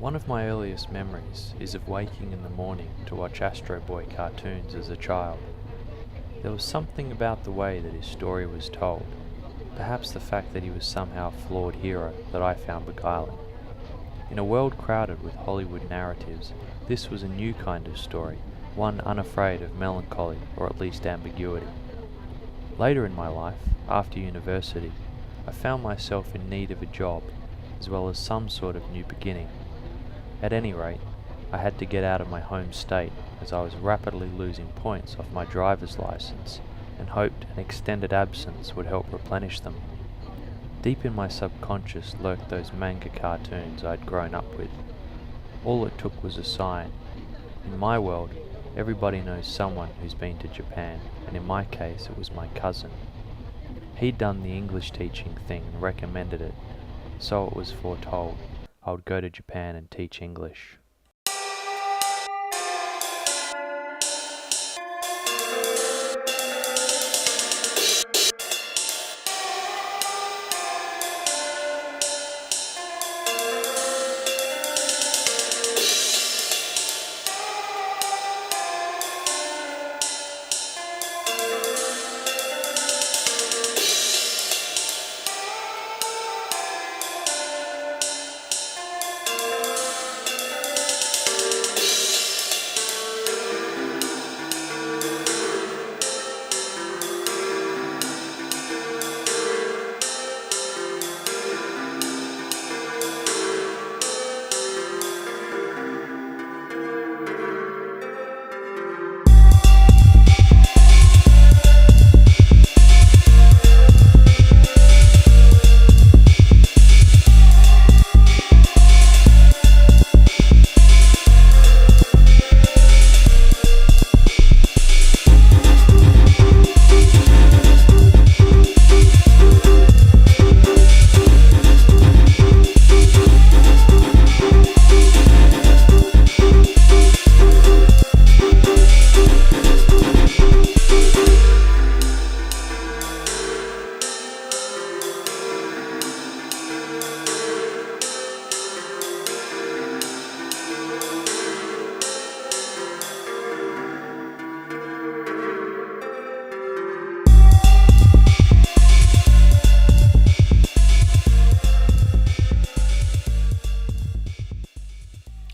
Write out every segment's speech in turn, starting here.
One of my earliest memories is of waking in the morning to watch Astro Boy cartoons as a child. There was something about the way that his story was told, perhaps the fact that he was somehow a flawed hero, that I found beguiling. In a world crowded with Hollywood narratives, this was a new kind of story, one unafraid of melancholy or at least ambiguity. Later in my life, after university, I found myself in need of a job, as well as some sort of new beginning. At any rate, I had to get out of my home state, as I was rapidly losing points off my driver's license, and hoped an extended absence would help replenish them. Deep in my subconscious lurked those manga cartoons I'd grown up with. All it took was a sign. In my world, everybody knows someone who's been to Japan, and in my case it was my cousin. He'd done the English teaching thing and recommended it, so it was foretold I would go to Japan and teach English.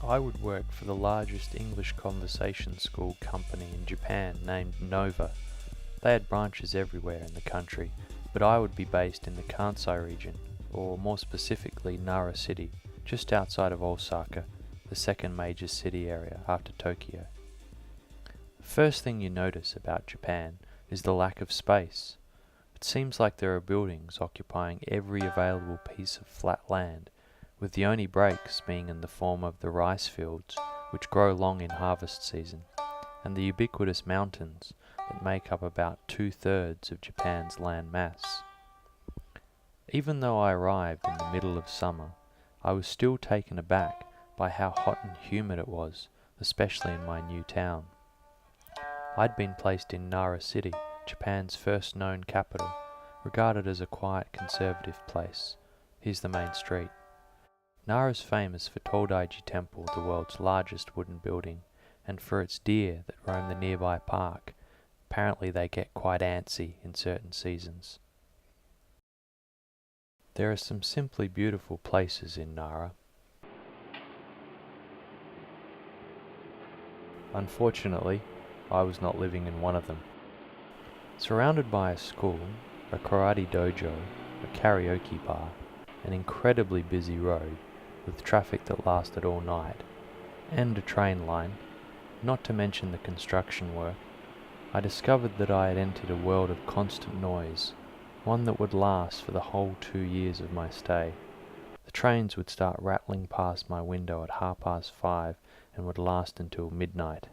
I would work for the largest English conversation school company in Japan named Nova. They had branches everywhere in the country, but I would be based in the Kansai region, or more specifically Nara City, just outside of Osaka, the second major city area after Tokyo. The first thing you notice about Japan is the lack of space. It seems like there are buildings occupying every available piece of flat land, with the only breaks being in the form of the rice fields, which grow long in harvest season, and the ubiquitous mountains that make up about 2/3 of Japan's land mass. Even though I arrived in the middle of summer, I was still taken aback by how hot and humid it was, especially in my new town. I'd been placed in Nara City, Japan's first known capital, regarded as a quiet conservative place. Here's the main street. Nara is famous for Todaiji Temple, the world's largest wooden building, and for its deer that roam the nearby park. Apparently they get quite antsy in certain seasons. There are some simply beautiful places in Nara. Unfortunately, I was not living in one of them. Surrounded by a school, a karate dojo, a karaoke bar, an incredibly busy road, with traffic that lasted all night, and a train line, not to mention the construction work, I discovered that I had entered a world of constant noise, one that would last for the whole 2 years of my stay. The trains would start rattling past my window at 5:30 and would last until midnight.